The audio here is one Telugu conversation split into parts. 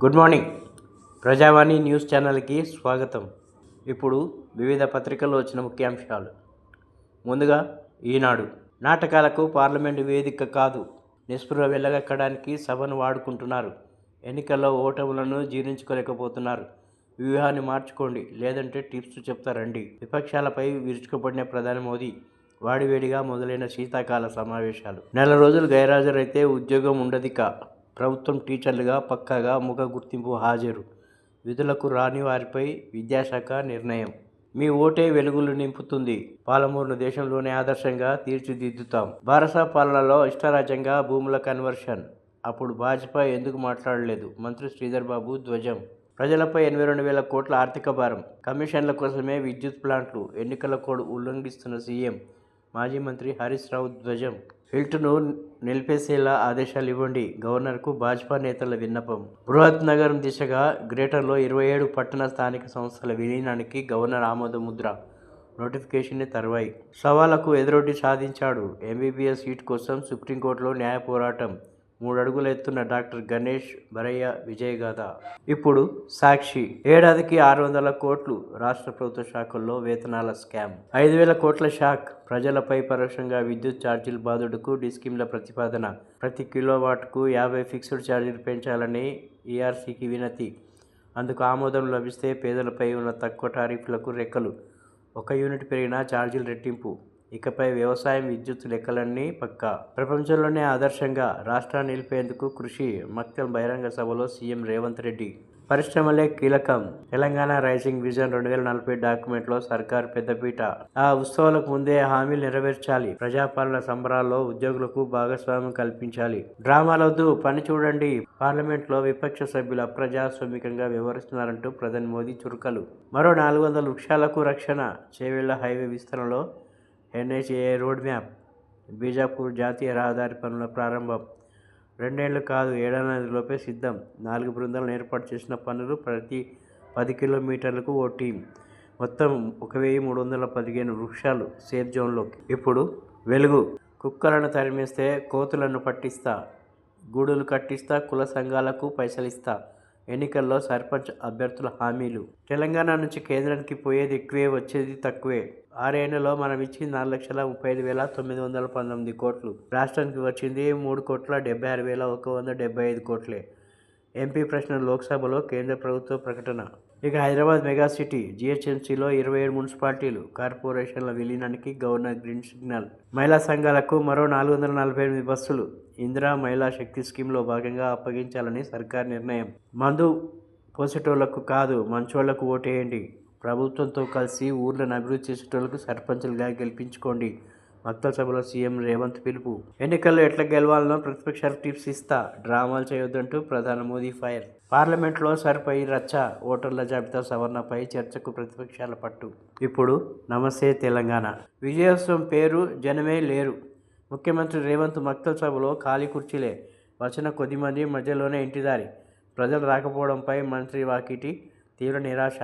Good morning. ప్రజావాణి న్యూస్ ఛానల్కి స్వాగతం. ఇప్పుడు వివిధ పత్రికల్లో వచ్చిన ముఖ్యాంశాలు. ముందుగా ఈనాడు. నాటకాలకు పార్లమెంటు వేదిక కాదు, నిస్పృహ వెళ్ళగక్కడానికి సభను వాడుకుంటున్నారు. ఎన్నికల్లో ఓటములను జీర్ణించుకోలేకపోతున్నారు. వ్యూహాన్ని మార్చుకోండి, లేదంటే టిప్స్ చెప్తారండి. విపక్షాలపై విరుచుకుపడిన ప్రధాని మోదీ. వాడివేడిగా మొదలైన శీతాకాల సమావేశాలు. నెల రోజులు గైర్హాజరైతే ఉద్యోగం ఉండదిక. ప్రభుత్వం టీచర్లుగా పక్కాగా ముఖ గుర్తింపు హాజరు. విధులకు రాని వారిపై విద్యాశాఖ నిర్ణయం. మీ ఓటే వెలుగులు నింపుతుంది. పాలమూరును దేశంలోనే ఆదర్శంగా తీర్చిదిద్దుతాం. భారత పాలనలో ఇష్టారాజ్యంగా భూముల కన్వర్షన్. అప్పుడు భాజపా ఎందుకు మాట్లాడలేదు? మంత్రి శ్రీధర్ బాబు ధ్వజం. ప్రజలపై 82,000 కోట్ల ఆర్థిక భారం. కమిషన్ల కోసమే విద్యుత్ ప్లాంట్లు. ఎన్నికల కోడ్ ఉల్లంఘిస్తున్న సీఎం. మాజీ మంత్రి హరీష్ రావు ధ్వజం. హిల్ట్ను నిలిపేసేలా ఆదేశాలు ఇవ్వండి. గవర్నర్కు భాజపా నేతల విన్నపం. బృహత్ నగరం దిశగా గ్రేటర్లో 27 పట్టణ స్థానిక సంస్థల విలీనానికి గవర్నర్ ఆమోద ముద్ర. నోటిఫికేషన్ తర్వాయి. సవాళ్లకు ఎదురొడ్డి సాధించాడు. ఎంబీబీఎస్ సీట్ కోసం సుప్రీంకోర్టులో న్యాయ పోరాటం. 3 అడుగుల ఎత్తున్న డాక్టర్ గణేష్ బరయ్య విజయగాథ. ఇప్పుడు సాక్షి. ఏడాదికి 600 కోట్లు. రాష్ట్ర ప్రభుత్వ శాఖల్లో వేతనాల స్కామ్. 5,000 కోట్ల షాక్. ప్రజలపై పరోక్షంగా విద్యుత్ ఛార్జీల బాదుడుకు డిస్కిమ్ల ప్రతిపాదన. ప్రతి కిలోవాట్కు 50 ఫిక్స్డ్ ఛార్జీలు పెంచాలని ఈఆర్సీకి వినతి. అందుకు ఆమోదం లభిస్తే పేదలపై ఉన్న తక్కువ టారిఫ్లకు రెక్కలు. 1 యూనిట్ పెరిగినా ఛార్జీలు రెట్టింపు. ఇకపై వ్యవసాయం, విద్యుత్ లెక్కలన్నీ పక్కా. ప్రపంచంలోనే ఆదర్శంగా రాష్ట్రాన్ని నిలిపేందుకు కృషి. మక్తల్ బహిరంగ సభలో సీఎం రేవంత్ రెడ్డి. పరిశ్రమలే కీలకం. తెలంగాణ రైజింగ్ విజన్ 2040 డాక్యుమెంట్లో సర్కార్ పెద్దపీట. ఆ ఉత్సవాలకు ముందే హామీలు నెరవేర్చాలి. ప్రజాపాలన సంబరాల్లో ఉద్యోగులకు భాగస్వామ్యం కల్పించాలి. డ్రామాలొద్దు, పని చూడండి. పార్లమెంట్లో విపక్ష సభ్యులు అప్రజాస్వామికంగా వ్యవహరిస్తున్నారంటూ ప్రధాని మోదీ చురుకలు. మరో 400 వృక్షాలకు రక్షణ. చేవెళ్ల హైవే విస్తరణలో ఎన్హెచ్ఏఐ రోడ్ మ్యాప్. బీజాపూర్ జాతీయ రహదారి పనుల ప్రారంభం. 2 ఏళ్లు కాదు, ఏడాదిలోపే సిద్ధం. 4 బృందాలను ఏర్పాటు చేసిన పనులు. ప్రతి 10 కిలోమీటర్లకు ఓ టీం. మొత్తం 1,315 వృక్షాలు సేఫ్ జోన్లోకి. ఇప్పుడు వెలుగు. కుక్కలను తరిమేస్తే కోతులను పట్టిస్తా. గూడులు కట్టిస్తా. కుల సంఘాలకు పైసలిస్తా. ఎన్నికల్లో సర్పంచ్ అభ్యర్థుల హామీలు. తెలంగాణ నుంచి కేంద్రానికి పోయేది ఎక్కువే, వచ్చేది తక్కువే. 6 ఏళ్లలో మనం ఇచ్చింది 4,35,919 కోట్లు. రాష్ట్రానికి వచ్చింది 3,76,175 కోట్లే. ఎంపీ ప్రశ్న లోక్సభలో కేంద్ర ప్రభుత్వ ప్రకటన. ఇక హైదరాబాద్ మెగా సిటీ. జీహెచ్ఎంసీలో 27 మున్సిపాలిటీలు, కార్పొరేషన్ల విలీనానికి గవర్నర్ గ్రీన్ సిగ్నల్. మహిళా సంఘాలకు మరో 448 బస్సులు. ఇందిరా మహిళా శక్తి స్కీమ్లో భాగంగా అప్పగించాలని సర్కార్ నిర్ణయం. మందు పోసేటోళ్లకు కాదు, మంచోళ్లకు ఓటేయండి. ప్రభుత్వంతో కలిసి ఊర్లను అభివృద్ధి చేసేటోళ్లకు సర్పంచులుగా గెలిపించుకోండి. మక్తల్ సభలో సీఎం రేవంత్ పిలుపు. ఎన్నికల్లో ఎట్లా గెలవాలనో ప్రతిపక్షాలకు టిప్స్ ఇస్తా. డ్రామాలు చేయొద్దంటూ ప్రధాని మోదీ ఫైర్. పార్లమెంట్లో సరిపై రచ్చ. ఓటర్ల జాబితా సవరణపై చర్చకు ప్రతిపక్షాల పట్టు. ఇప్పుడు నమస్తే తెలంగాణ. విజయోత్సవం పేరు జనమే లేరు. ముఖ్యమంత్రి రేవంత్ మక్తల్ సభలో ఖాళీ కుర్చీలే. వచ్చిన కొద్దిమంది మధ్యలోనే ఇంటిదారి. ప్రజలు రాకపోవడంపై మంత్రి వాకిటి. తీవ్ర నిరాశ.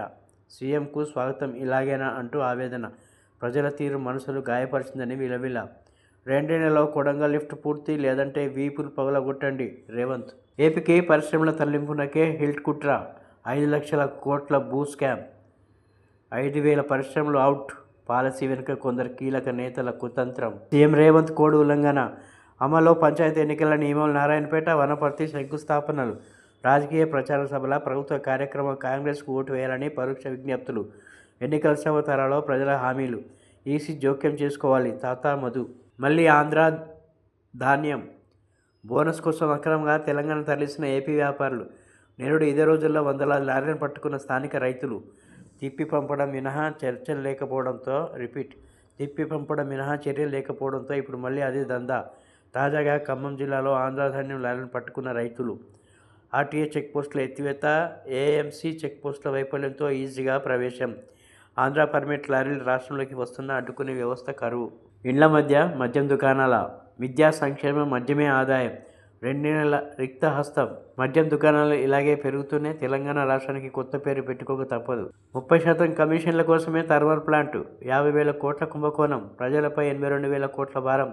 సీఎంకు స్వాగతం ఇలాగేనా అంటూ ఆవేదన. ప్రజల తీరు మనసులు గాయపరిచిందని విలవిల. 2 నెలల్లో కొడంగల్ లిఫ్ట్ పూర్తి, లేదంటే వీపులు పగలగొట్టండి రేవంత్. ఏపీకి పరిశ్రమల తరలింపునకే హిల్ట్ కుట్ర. 5 లక్షల కోట్ల భూ స్కామ్. 5,000 పరిశ్రమలు అవుట్. పాలసీ వెనుక కొందరు కీలక నేతల కుతంత్రం. సీఎం రేవంత్ కోడ్ ఉల్లంఘన. అమల్లో పంచాయతీ ఎన్నికల నియమాలు. నారాయణపేట, వనపర్తి శంకుస్థాపనలు. రాజకీయ ప్రచార సభల ప్రభుత్వ కార్యక్రమం. కాంగ్రెస్కు ఓటు వేయాలని పరోక్ష విజ్ఞప్తులు. ఎన్నికల సభ తరాలో ప్రజల హామీలు. ఈసీ జోక్యం చేసుకోవాలి. తాతా మధు. మళ్ళీ ఆంధ్ర ధాన్యం. బోనస్ కోసం అక్రమంగా తెలంగాణ తరలిస్తున్న ఏపీ వ్యాపారులు. నేరుడు ఇదే రోజుల్లో వందలాది లారీలను పట్టుకున్న స్థానిక రైతులు. తిప్పి పంపడం మినహా చర్చలు లేకపోవడంతో ఇప్పుడు మళ్ళీ అదే దందా. తాజాగా ఖమ్మం జిల్లాలో ఆంధ్ర ధాన్యం లారీలను పట్టుకున్న రైతులు. ఆర్టీఏ చెక్పోస్టుల ఎత్తివేత. ఏఎంసీ చెక్పోస్టుల వైఫల్యంతో ఈజీగా ప్రవేశం. ఆంధ్ర పర్మిట్ లారీలు రాష్ట్రంలోకి వస్తున్న అడ్డుకునే వ్యవస్థ కరువు. ఇండ్ల మధ్య మద్యం దుకాణాల. విద్యా సంక్షేమం, మద్యమే ఆదాయం. 2 నెలల రిక్త హస్తం. మద్యం దుకాణాలు ఇలాగే పెరుగుతూనే తెలంగాణ రాష్ట్రానికి కొత్త పేరు పెట్టుకోక తప్పదు. 30% కమిషన్ల కోసమే థర్మల్ ప్లాంటు. 50,000 కోట్ల కుంభకోణం. ప్రజలపై 82,000 కోట్ల భారం.